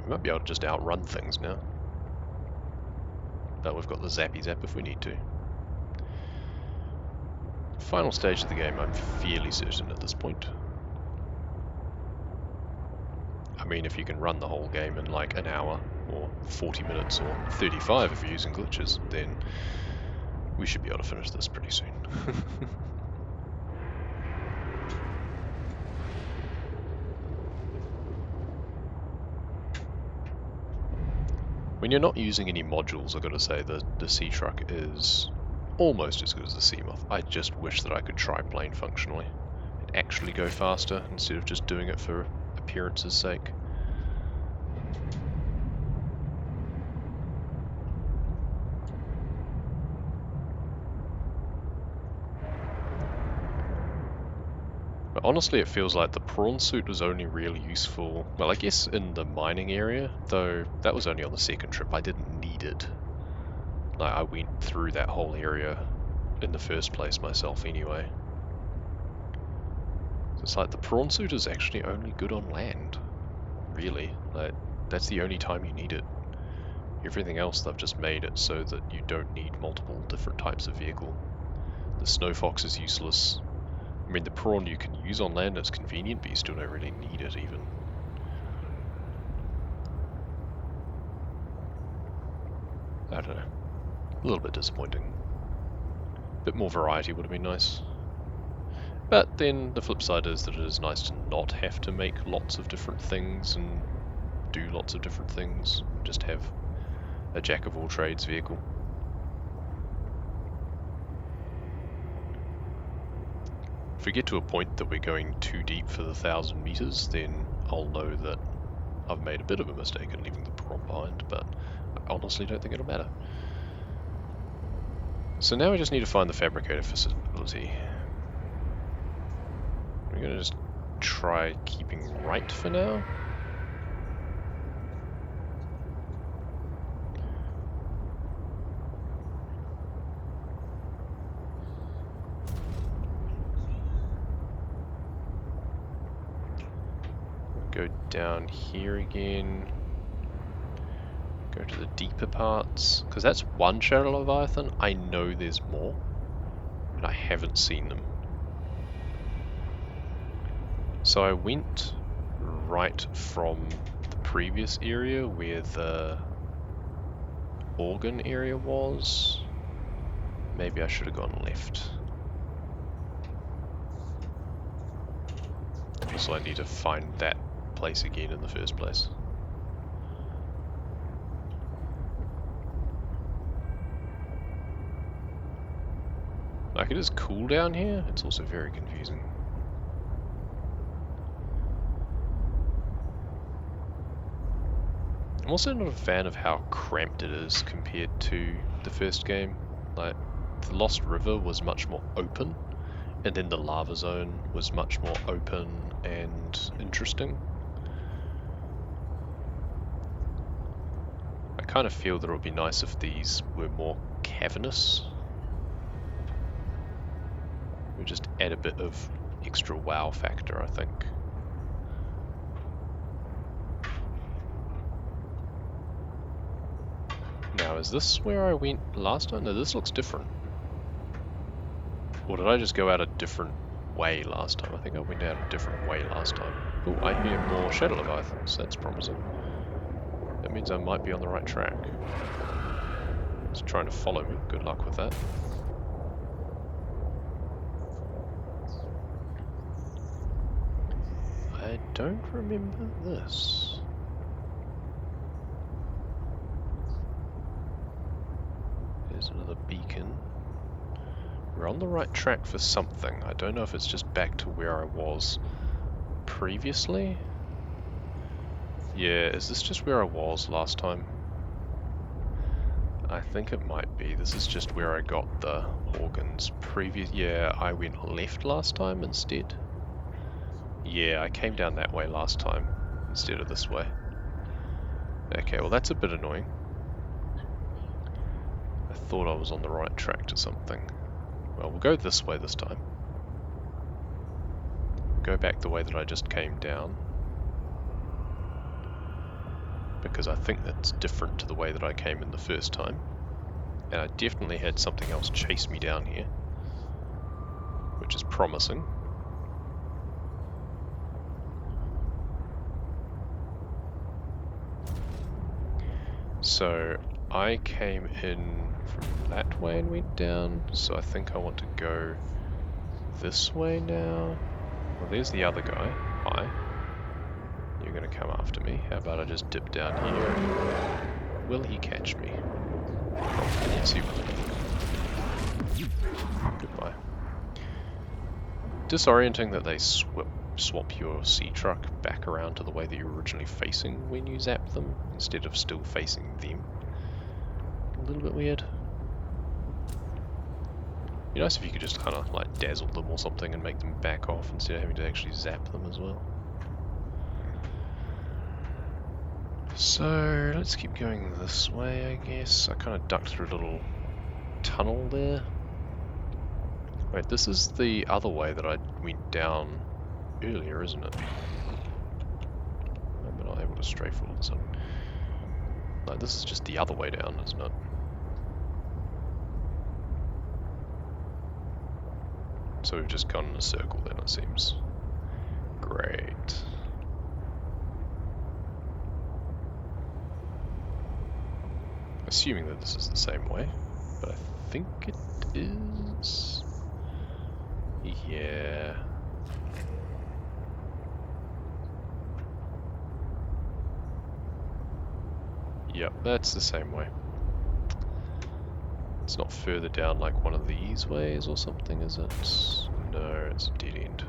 We might be able to just outrun things now. But we've got the zappy zap if we need to. Final stage of the game, I'm fairly certain at this point. I mean, if you can run the whole game in like an hour, or 40 minutes, or 35 if you're using glitches, then we should be able to finish this pretty soon. When you're not using any modules, I've got to say, the Sea Truck is almost as good as the Seamoth. I just wish that I could triplane functionally and actually go faster instead of just doing it for appearance's sake. But honestly, it feels like the prawn suit was only really useful, well, I guess in the mining area, though that was only on the second trip. I didn't need it. Like, I went through that whole area in the first place myself anyway. So it's like the prawn suit is actually only good on land, really. Like, that's the only time you need it. Everything else they've just made it so that you don't need multiple different types of vehicle. The snow fox is useless. I mean, the prawn you can use on land, it's convenient, but you still don't really need it even. I don't know. A little bit disappointing. A bit more variety would have been nice. But then the flip side is that it is nice to not have to make lots of different things and do lots of different things. Just have a jack of all trades vehicle. If we get to a point that we're going too deep for the 1,000 meters, then I'll know that I've made a bit of a mistake in leaving the prawn behind, but I honestly don't think it'll matter. So now we just need to find the fabricator facility. We're going to just try keeping right for now. Go down here again. Go to the deeper parts, because that's one Shadow Leviathan. I know there's more, but I haven't seen them. So I went right from the previous area where the organ area was. Maybe I should have gone left. Also, I need to find that place again in the first place. Like, it is cool down here, it's also very confusing. I'm also not a fan of how cramped it is compared to the first game. Like, the Lost River was much more open, and then the lava zone was much more open and interesting. I kind of feel that it would be nice if these were more cavernous. It would just add a bit of extra wow factor, I think. Now, is this where I went last time? No, this looks different. Or did I just go out a different way last time? I think I went out a different way last time. Oh, I hear more Shadow Leviathans. That's promising. That means I might be on the right track. It's trying to follow me. Good luck with that. I don't remember this. There's another beacon. We're on the right track for something. I don't know if it's just back to where I was previously. Yeah, is this just where I was last time? I think it might be. This is just where I got the organs previous. Yeah, I went left last time instead. Yeah, I came down that way last time instead of this way. Okay, well that's a bit annoying. I thought I was on the right track to something. Well, we'll go this way this time. Go back the way that I just came down. because I think that's different to the way that I came in the first time. And I definitely had something else chase me down here, which is promising. So I came in from that way and went down, so I think I want to go this way now. Well, there's the other guy. Hi. You're gonna come after me. How about I just dip down here? Will he catch me? Yes, he will. Goodbye. Disorienting that they swap your sea truck back around to the way that you were originally facing when you zap them, instead of still facing them. A little bit weird. Be nice if you could just kind of like dazzle them or something and make them back off instead of having to actually zap them as well. So let's keep going this way, I guess. I kind of ducked through a little tunnel there. Wait, this is the other way that I went down earlier, isn't it? I'm not able to strafe all of a sudden. No, this is just the other way down, isn't it? So we've just gone in a circle then, it seems. Great. Assuming that this is the same way, but I think it is. Yeah. Yep, that's the same way. It's not further down like one of these ways or something, is it? No, it's a dead end.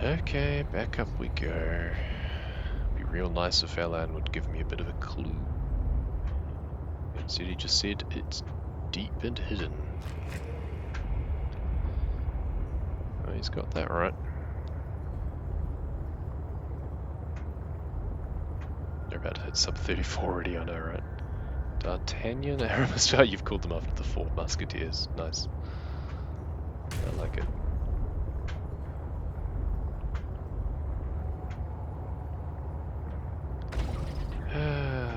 Okay, back up we go. It'd be real nice if Alan would give me a bit of a clue. Instead he just said it's deep and hidden. Oh, he's got that right. They're about to hit sub 34 already, I know, right? D'Artagnan, Aramis, oh, you've called them after the Four Musketeers. Nice. I like it.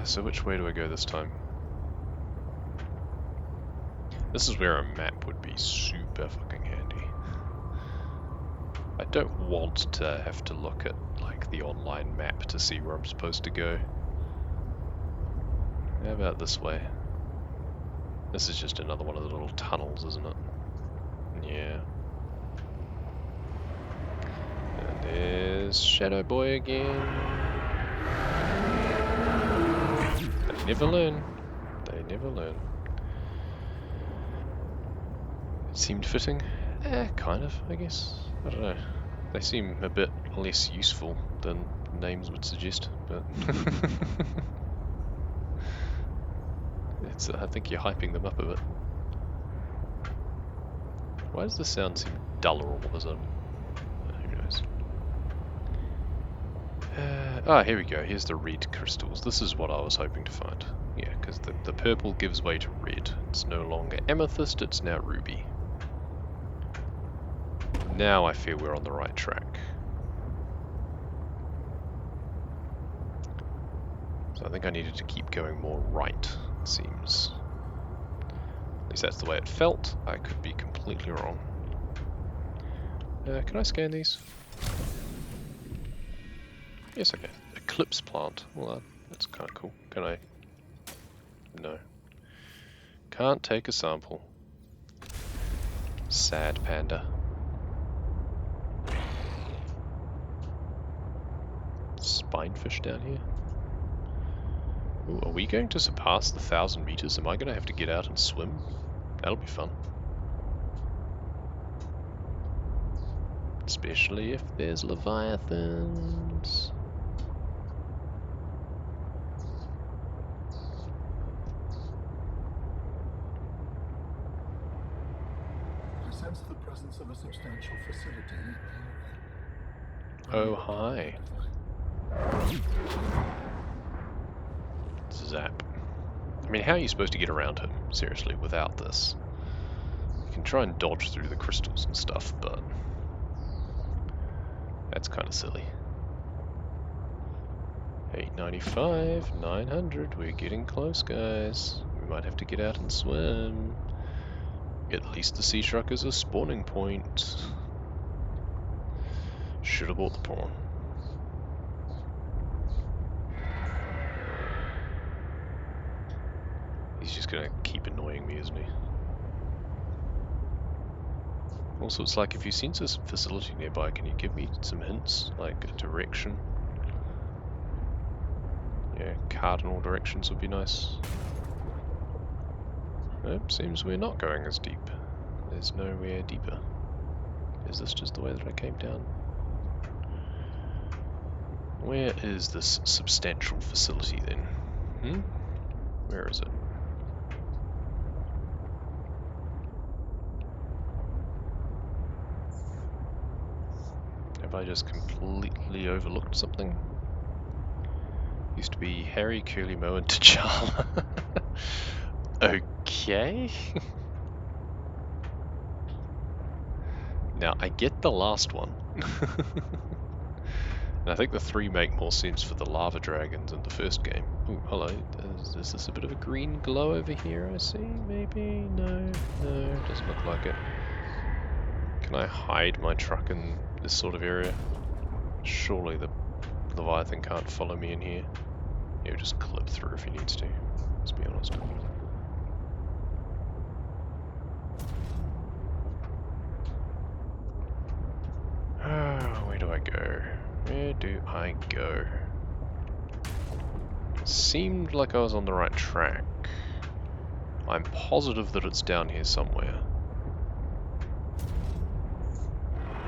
So which way do I go this time? This is where a map would be super fucking handy. I don't want to have to look at like the online map to see where I'm supposed to go. How about this way? This is just another one of the little tunnels, isn't it? Yeah. And there's Shadow Boy again. They never learn. They never learn. It seemed fitting. Kind of, I guess. I don't know. They seem a bit less useful than names would suggest, but I think you're hyping them up a bit. Why does the sound seem duller all of a sudden? Who knows? Here we go. Here's the red crystals. This is what I was hoping to find. Yeah, because the purple gives way to red. It's no longer amethyst, it's now ruby. Now I feel we're on the right track. So I think I needed to keep going more right, it seems. At least that's the way it felt. I could be completely wrong. Can I scan these? Yes, I can. Eclipse plant. Well, that's kind of cool. Can I? No. Can't take a sample. Sad panda. Spinefish down here. Ooh, are we going to surpass the 1,000 meters? Am I going to have to get out and swim? That'll be fun. Especially if there's leviathans. I sense the presence of a substantial facility. Oh, hi. Zap. I mean, how are you supposed to get around him, seriously, without this? You can try and dodge through the crystals and stuff, but that's kind of silly. 895, 900, we're getting close, guys. We might have to get out and swim. At least the sea shark is a spawning point. Should have bought the prawn. He's just gonna keep annoying me, isn't he? Also, it's like, if you sense this facility nearby, can you give me some hints? Like a direction? Yeah, cardinal directions would be nice. Nope, seems we're not going as deep. There's nowhere deeper. Is this just the way that I came down? Where is this substantial facility then? Where is it? Have I just completely overlooked something? Used to be Harry, Curly, Moe, and T'Challa. Okay. Now, I get the last one. And I think the three make more sense for the lava dragons in the first game. Ooh, hello. Is this a bit of a green glow over here, I see? Maybe? No, doesn't look like it. Can I hide my truck in this sort of area? Surely the Leviathan can't follow me in here. He'll just clip through if he needs to, let's be honest. Where do I go? Where do I go? It seemed like I was on the right track. I'm positive that it's down here somewhere.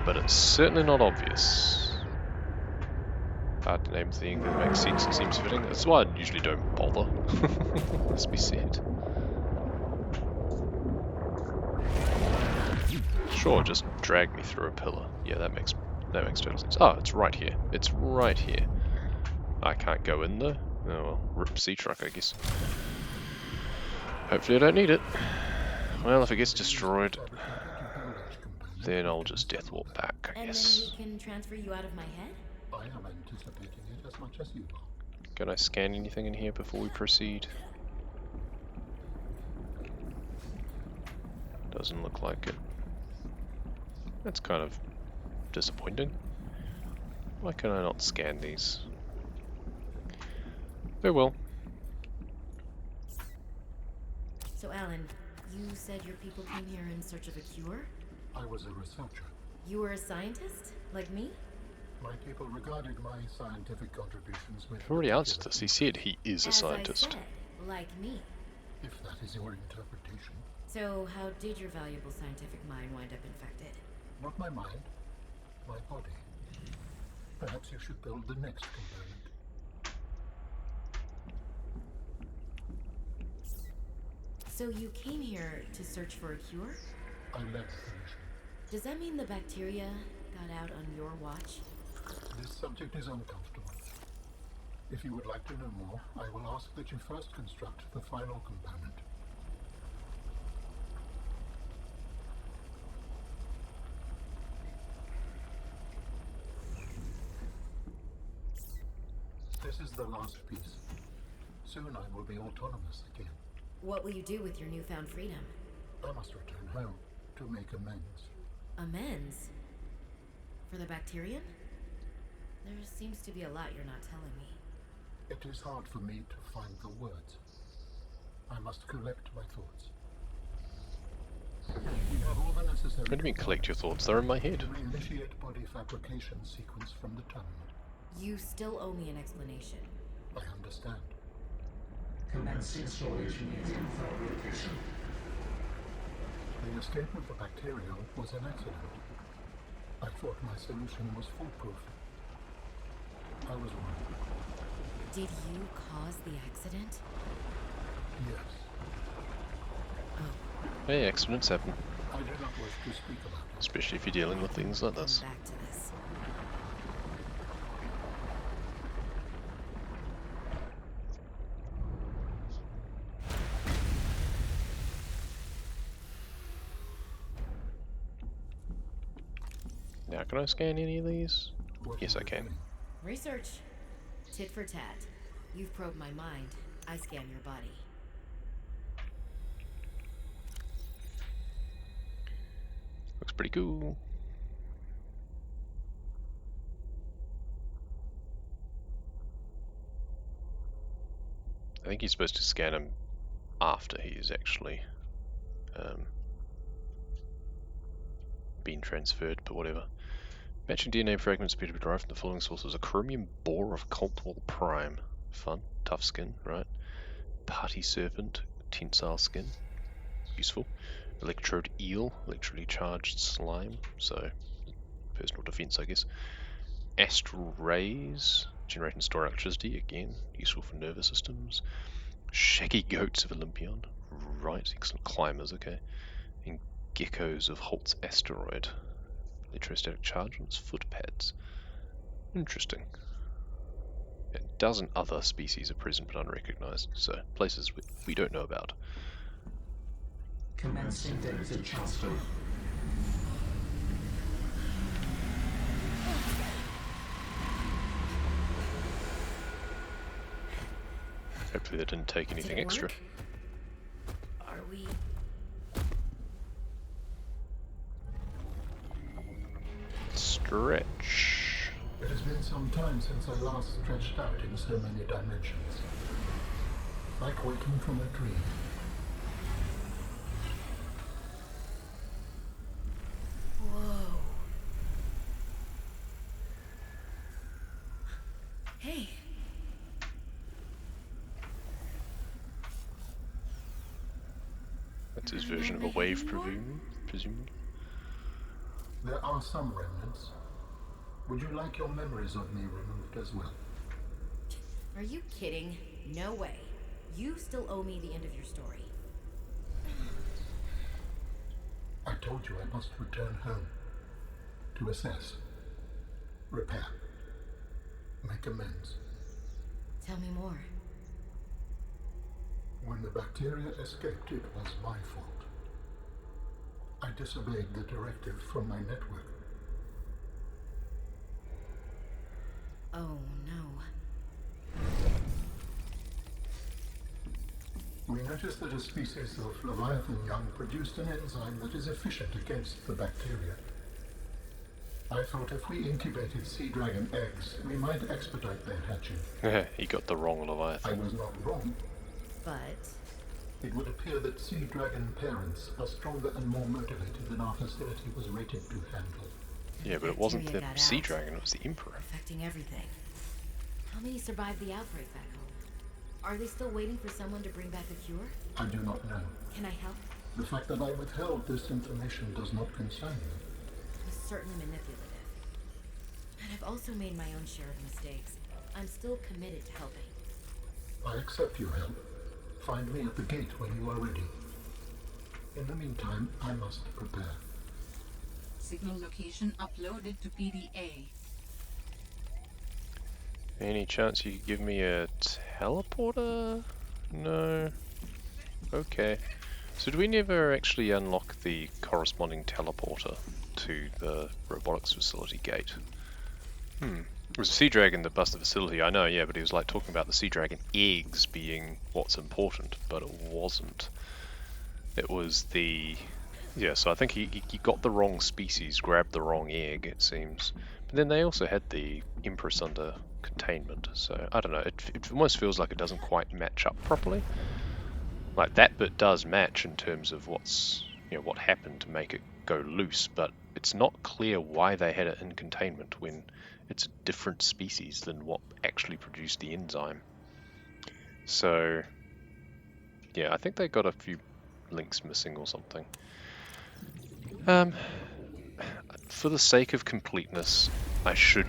But it's certainly not obvious. Hard to name a thing that makes sense and seems fitting. That's why I usually don't bother. Must be said. Sure, just drag me through a pillar. Yeah, that makes total sense. Oh, it's right here. It's right here. I can't go in there. Oh well, rip sea truck, I guess. Hopefully I don't need it. Well, if it gets destroyed, then I'll just death warp back, I guess. And then we can transfer you out of my head? I am anticipating it as much as you are. Can I scan anything in here before we proceed? Doesn't look like it. That's kind of disappointing. Why can I not scan these? Oh well. So Alan, you said your people came here in search of a cure? I was a researcher. You were a scientist? Like me? My people regarded my scientific contributions with... I've already answered this. He said he is a As scientist. I said, like me. If that is your interpretation. So how did your valuable scientific mind wind up infected? Not my mind, my body. Perhaps you should build the next component. So you came here to search for a cure? I led the mission. Does that mean the bacteria got out on your watch? This subject is uncomfortable. If you would like to know more, I will ask that you first construct the final component. This is the last piece. Soon I will be autonomous again. What will you do with your newfound freedom? I must return home to make amends. Amends? For the bacterium? There seems to be a lot you're not telling me. It is hard for me to find the words. I must collect my thoughts. We have all the necessary... What do you mean collect your thoughts? They're in my head. to reinitiate body fabrication sequence from the terminal. You still owe me an explanation. I understand. Commence installation using fabrication. The escape of the bacteria was an accident. I thought my solution was foolproof. I was wrong. Did you cause the accident? Yes. Oh, Hey, accidents happen. I do not wish to speak about it. Especially if you're dealing with things like this. come back to this. Now, can I scan any of these? What Yes, are I you can. doing? Research. Tit for tat. You've probed my mind. I scan your body. Looks pretty cool. I think he's supposed to scan him after he is actually been transferred, but whatever. Matching DNA fragments appear to be derived from the following sources: a chromium boar of Coltwall Prime. Fun. Tough skin, right? Party serpent, tensile skin. Useful. Electrode eel, electrically charged slime, so personal defense, I guess. Astral rays, generate and store electricity, again, useful for nervous systems. Shaggy goats of Olympion, right, excellent climbers, okay. And geckos of Holt's asteroid, electrostatic charge on its foot pads. Interesting. A dozen other species are present but unrecognized, so places we don't know about. Commencing data transfer. Hopefully they didn't take anything extra. Are we... Stretch. It has been some time since I last stretched out in so many dimensions. Like waking from a dream. Whoa. Hey. That's his version of a wave, presumably. There are some remnants. Would you like your memories of me removed as well? Are you kidding? No way. You still owe me the end of your story. I told you I must return home. To assess. Repair. Make amends. Tell me more. When the bacteria escaped, it was my fault. I disobeyed the directive from my network. Oh no. We noticed that a species of Leviathan young produced an enzyme that is efficient against the bacteria. I thought if we incubated sea dragon eggs, we might expedite their hatching. He got the wrong I Leviathan. was not wrong. But... It would appear that sea dragon parents are stronger and more motivated than our facility was rated to handle. Yeah, but it wasn't the bacteria got sea out, dragon, it was the Emperor. affecting everything. How many survived the outbreak back home? Are they still waiting for someone to bring back a cure? I do not know. Can I help? The fact that I withheld this information does not concern me. It was certainly manipulative. And I've also made my own share of mistakes. I'm still committed to helping. I accept your help. Find me at the gate when you are ready. In the meantime, I must prepare. Signal location uploaded to PDA. Any chance you could give me a teleporter? No. Okay. So do we never actually unlock the corresponding teleporter to the robotics facility gate? It was a sea dragon that busted the facility, I know, yeah, but he was like talking about the sea dragon eggs being what's important, but it wasn't. It was the... Yeah, so I think he got the wrong species, grabbed the wrong egg, it seems. But then they also had the Empress under containment, so I don't know, it almost feels like it doesn't quite match up properly. Like, that bit does match in terms of what's, you know, what happened to make it go loose, but it's not clear why they had it in containment when it's a different species than what actually produced the enzyme. So, yeah, I think they got a few links missing or something. For the sake of completeness, I should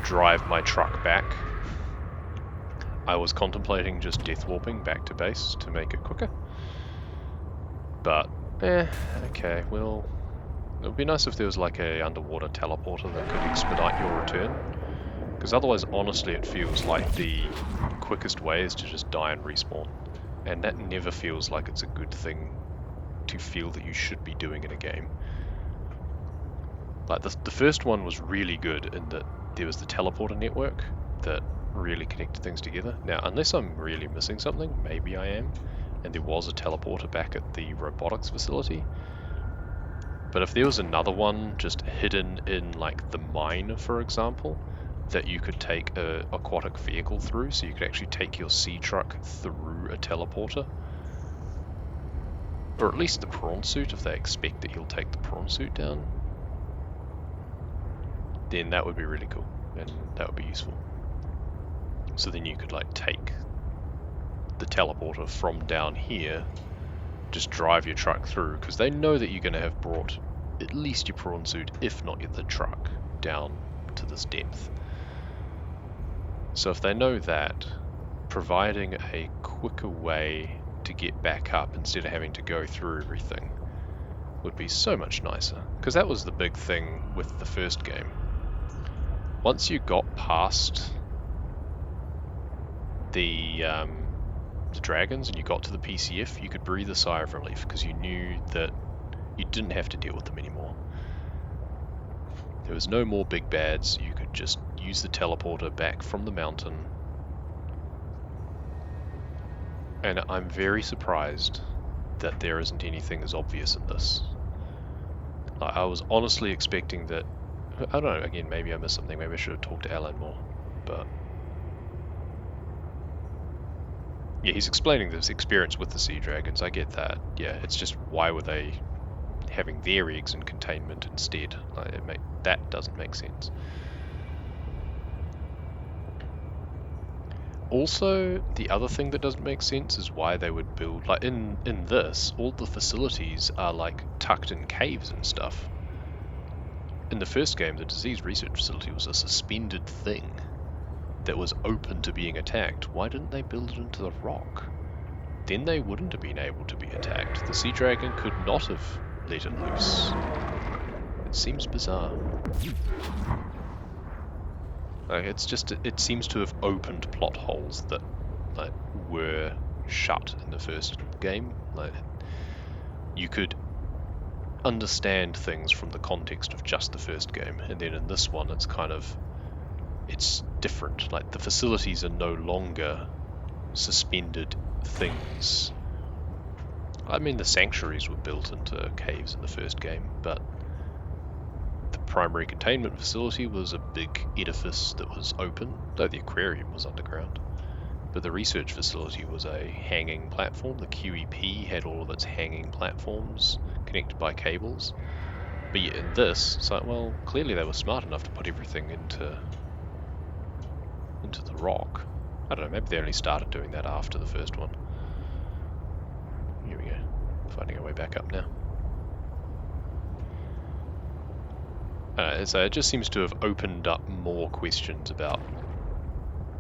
drive my truck back. I was contemplating just death warping back to base to make it quicker. But, okay, well, it would be nice if there was like a underwater teleporter that could expedite your return. Because otherwise, honestly, it feels like the quickest way is to just die and respawn. And that never feels like it's a good thing to feel that you should be doing in a game. Like, the first one was really good in that there was the teleporter network that really connected things together. Now, unless I'm really missing something, maybe I am, and there was a teleporter back at the robotics facility. But if there was another one just hidden in like the mine, for example, that you could take a aquatic vehicle through, so you could actually take your sea truck through a teleporter, or at least the prawn suit if they expect that you'll take the prawn suit down, then that would be really cool, and that would be useful. So then you could like take the teleporter from down here, just drive your truck through, because they know that you're going to have brought at least your prawn suit, if not the truck, down to this depth. So if they know that, providing a quicker way to get back up instead of having to go through everything would be so much nicer. Because that was the big thing with the first game. Once you got past the dragons and you got to the PCF, you could breathe a sigh of relief because you knew that you didn't have to deal with them anymore. There was no more big bads. You could just use the teleporter back from the mountain. And I'm very surprised that there isn't anything as obvious in this. I was honestly expecting that... I don't know, again, maybe I missed something. Maybe I should have talked to Alan more. But... yeah, he's explaining this experience with the sea dragons. I get that. Yeah, it's just why were they having their eggs in containment instead? Like, that doesn't make sense. Also, the other thing that doesn't make sense is why they would build, like in this, all the facilities are like tucked in caves and stuff. In the first game, the disease research facility was a suspended thing that was open to being attacked. Why didn't they build it into the rock? Then they wouldn't have been able to be attacked. The sea dragon could not have let it loose. It seems bizarre. Like, it's just, it seems to have opened plot holes that like were shut in the first game. Like, you could understand things from the context of just the first game, and then in this one it's kind of, it's different. Like, the facilities are no longer suspended things. I mean, the sanctuaries were built into caves in the first game, but the primary containment facility was a big edifice that was open, though the aquarium was underground. But the research facility was a hanging platform. The QEP had all of its hanging platforms connected by cables. But yet in this, it's like, well, clearly they were smart enough to put everything into the rock. I don't know, maybe they only started doing that after the first one. Here we go, finding our way back up now. So it just seems to have opened up more questions about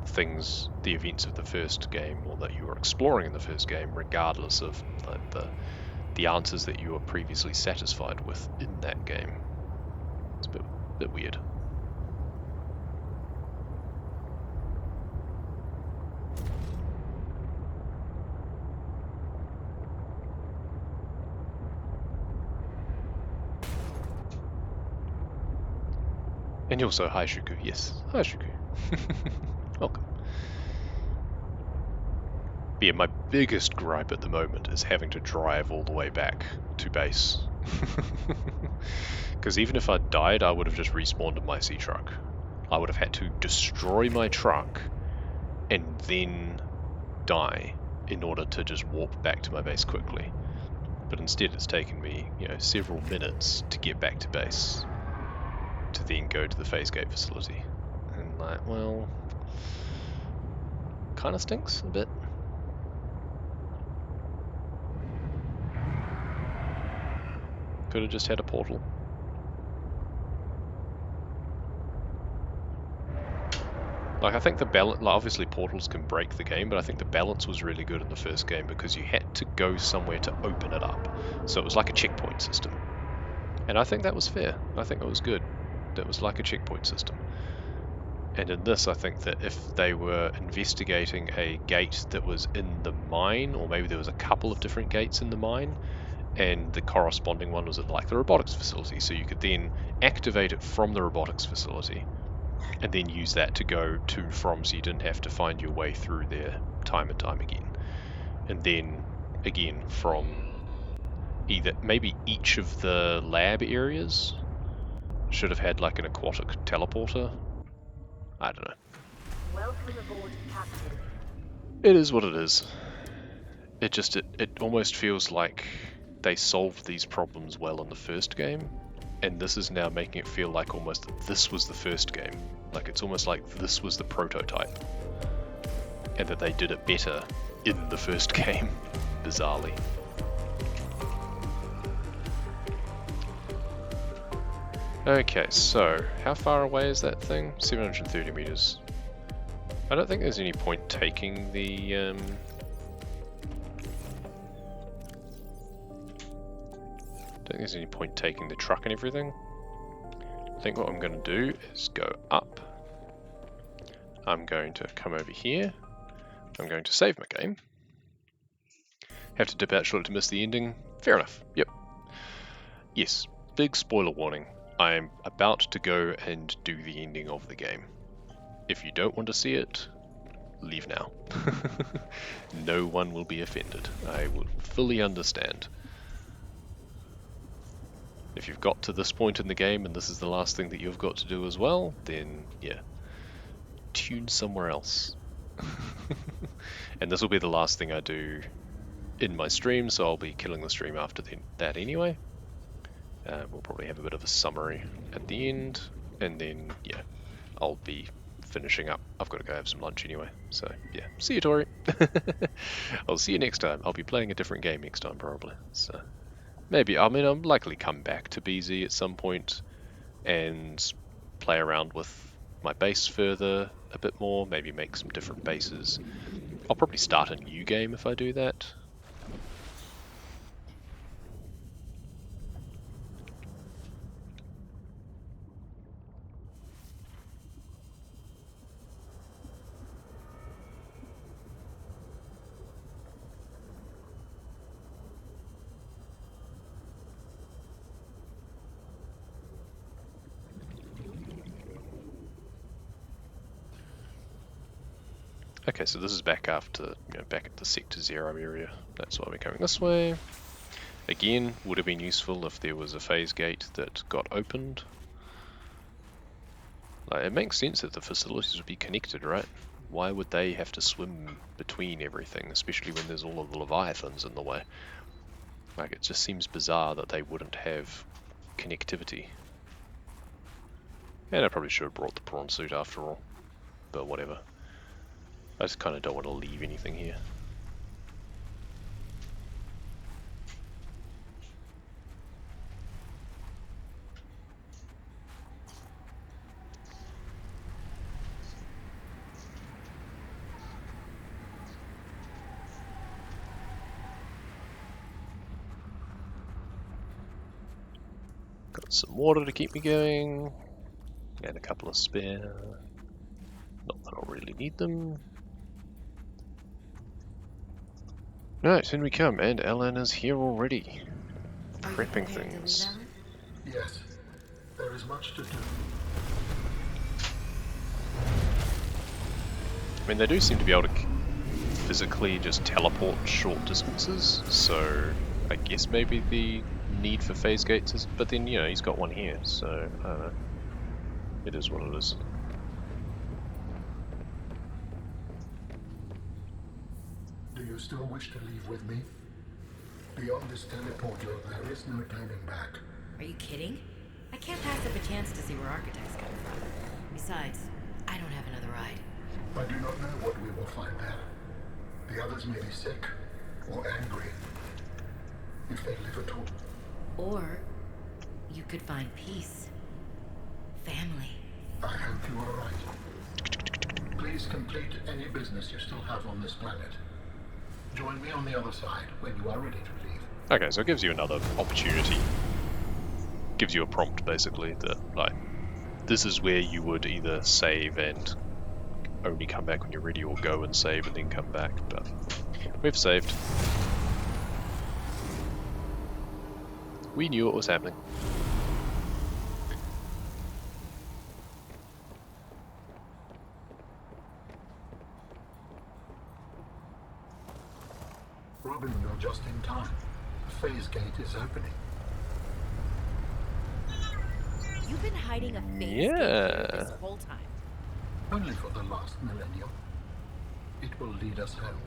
things, the events of the first game, or that you were exploring in the first game, regardless of like, the answers that you were previously satisfied with in that game. It's a bit weird. And also, hi Shuku, yes. Hi Shuku. Welcome. But yeah, my biggest gripe at the moment is having to drive all the way back to base. Because even if I'd died, I would have just respawned in my sea truck. I would have had to destroy my truck and then die in order to just warp back to my base quickly. But instead it's taken me, several minutes to get back to base, to then go to the phase gate facility. And like, well, kind of stinks a bit. Could have just had a portal. Like, I think the balance, like, obviously portals can break the game, but I think the balance was really good in the first game because you had to go somewhere to open it up. So it was like a checkpoint system. And I think that was fair. I think that was good. That was like a checkpoint system. And in this, I think that if they were investigating a gate that was in the mine, or maybe there was a couple of different gates in the mine, and the corresponding one was at like the robotics facility, so you could then activate it from the robotics facility, and then use that to go to and from, so you didn't have to find your way through there time and time again. And then again from either maybe each of the lab areas should have had like an aquatic teleporter. I don't know. Welcome aboard, Captain. It is what it is. It almost feels like they solved these problems well in the first game, and this is now making it feel like almost this was the first game. Like it's almost like this was the prototype, and that they did it better in the first game, bizarrely. Okay, so how far away is that thing? 730 meters. I don't think there's any point taking the don't think there's any point taking the truck and everything. I think what I'm going to do is go up. I'm going to come over here. I'm going to save my game. Have to dip out shortly to miss the ending. Fair enough. Yep. Yes. Big spoiler warning. I'm about to go and do the ending of the game. If you don't want to see it, leave now. No one will be offended. I will fully understand. If you've got to this point in the game and this is the last thing that you've got to do as well, then yeah, tune somewhere else. And this will be the last thing I do in my stream, so I'll be killing the stream after that anyway. We'll probably have a bit of a summary at the end, and then yeah, I'll be finishing up. I've got to go have some lunch anyway, so yeah, see you, Tori. I'll see you next time. I'll be playing a different game next time probably, so maybe, I mean, I'll likely come back to BZ at some point and play around with my base further a bit more, maybe make some different bases. I'll probably start a new game if I do that. Okay, so this is back after, back at the Sector 0 area. That's why we're coming this way. Again, would have been useful if there was a phase gate that got opened. Like, it makes sense that the facilities would be connected, right? Why would they have to swim between everything, especially when there's all of the Leviathans in the way? Like, it just seems bizarre that they wouldn't have connectivity. And I probably should have brought the prawn suit after all, but whatever. I just kind of don't want to leave anything here. Got some water to keep me going, and a couple of spare. Not that I'll really need them. Right, in we come, and Alan is here already, prepping things. Yes, there is much to do. I mean, they do seem to be able to physically just teleport short distances, so I guess maybe the need for phase gates is, but then, he's got one here, so I don't know. It is what it is. Do you still wish to leave with me? Beyond this teleporter, there is no turning back. Are you kidding? I can't pass up a chance to see where architects come from. Besides, I don't have another ride. I do not know what we will find there. The others may be sick or angry, if they live at all. Or you could find peace. Family. I hope you are right. Please complete any business you still have on this planet. Join me on the other side when you are ready to leave. Okay, so it gives you another opportunity. Gives you a prompt, basically, that, like, this is where you would either save and only come back when you're ready, or go and save and then come back, but we've saved. We knew what was happening. Robin, you're just in time. The phase gate is opening. You've been hiding a phase gate here this Yeah. whole time. Only for the last millennium. It will lead us home.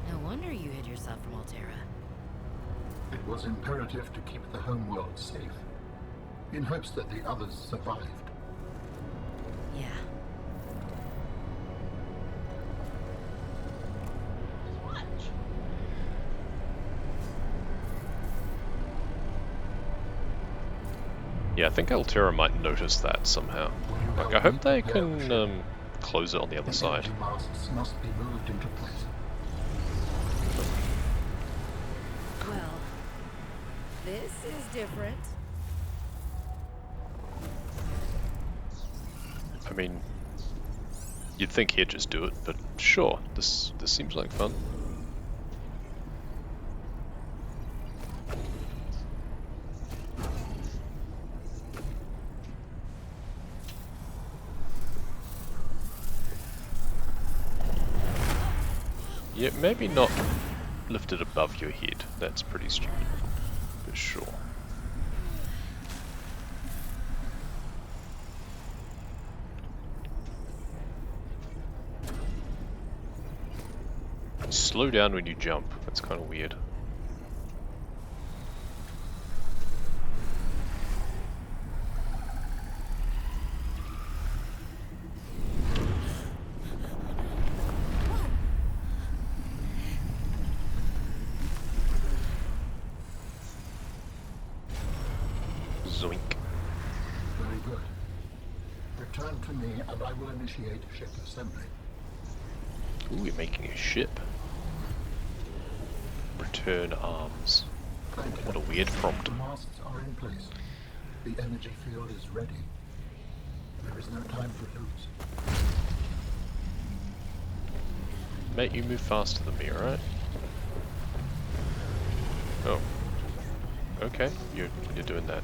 No wonder you hid yourself from Altera. It was imperative to keep the homeworld safe, in hopes that the others survived. Yeah. Yeah, I think Altera might notice that somehow. Like, I hope they can close it on the other The side. energy masts must be moved into place. Well, this is different. I mean, you'd think he'd just do it, but sure, this seems like fun. Yeah, maybe not lift it above your head. That's pretty stupid, but sure. Slow down when you jump. That's kind of weird. Zoink. Very good. Return to me and I will initiate ship assembly. Ooh, we're making a ship. Return arms. Thank you. What a weird prompt. The masts are in place. The energy field is ready. There is no time to lose. Mate, you move faster than me, alright? Oh. Okay, you're doing that.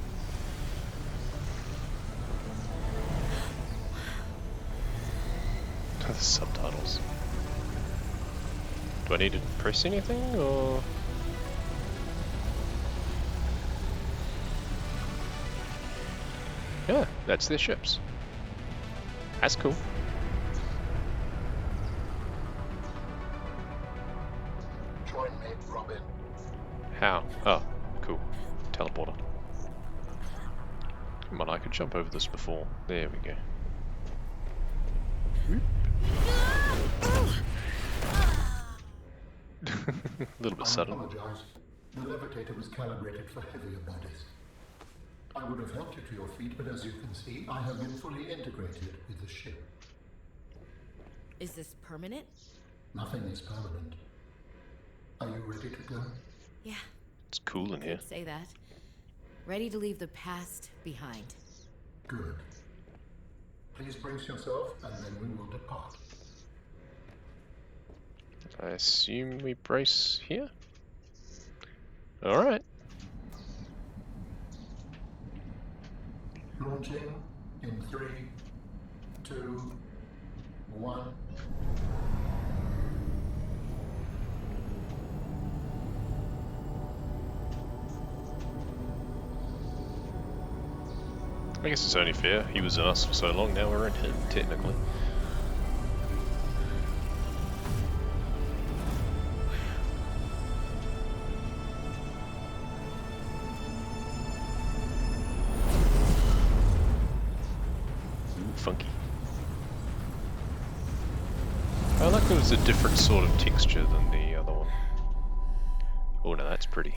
The subtitles. Do I need to press anything, or...? Yeah, that's their ships. That's cool. Join me, Robin. How? Oh, cool. Teleporter. Come on, I could jump over this before. There we go. Whoop. A little bit I sudden. apologize. The levitator was calibrated for heavier bodies. I would have helped you to your feet, but as you can see, I have been fully integrated with the ship. Is this permanent? Nothing is permanent. Are you ready to go? Yeah, It's cool in here. could say that. Ready to leave the past behind. Good. Please brace yourself, and then we will depart. I assume we brace here? Alright. Launching in 3, 2, 1. I guess it's only fair. He was in us for so long, now we're in him, technically. Ooh, funky. I like that it was a different sort of texture than the other one. Oh no, that's pretty.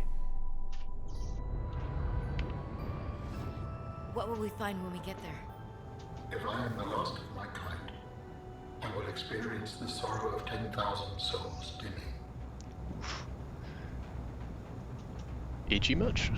What will we find when we get there? If I am the last of my kind, I will experience the sorrow of 10,000 souls dimming. Edgy much?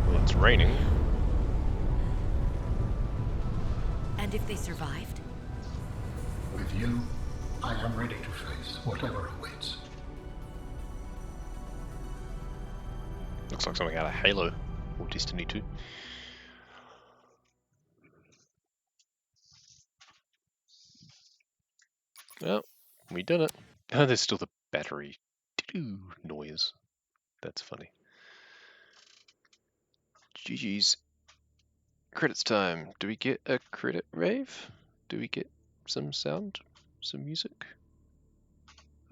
Well, it's raining. And if they survived? With you, I am ready to face whatever awaits. Looks like something out of Halo or Destiny 2. Well, we done it. Oh, there's still the battery noise. That's funny. GG's. Credits time. Do we get a credit rave? Do we get some sound? Some music?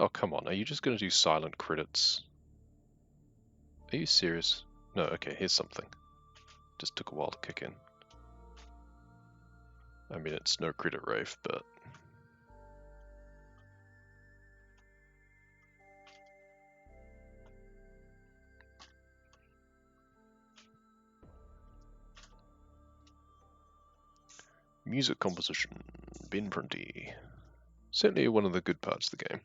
Oh, come on. Are you just going to do silent credits? Are you serious? No, okay, here's something. Just took a while to kick in. I mean, it's no credit rave, but... Music composition. Ben Prunty. Certainly one of the good parts of the game.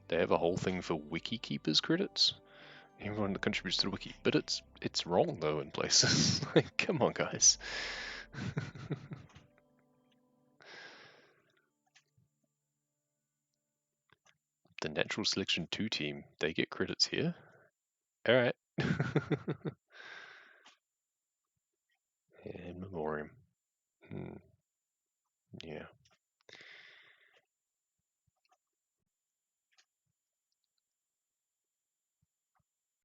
They have a whole thing for wiki keepers credits. Everyone that contributes to the wiki, but it's wrong though in places. Like, come on, guys. The Natural Selection 2 team, they get credits here. All right.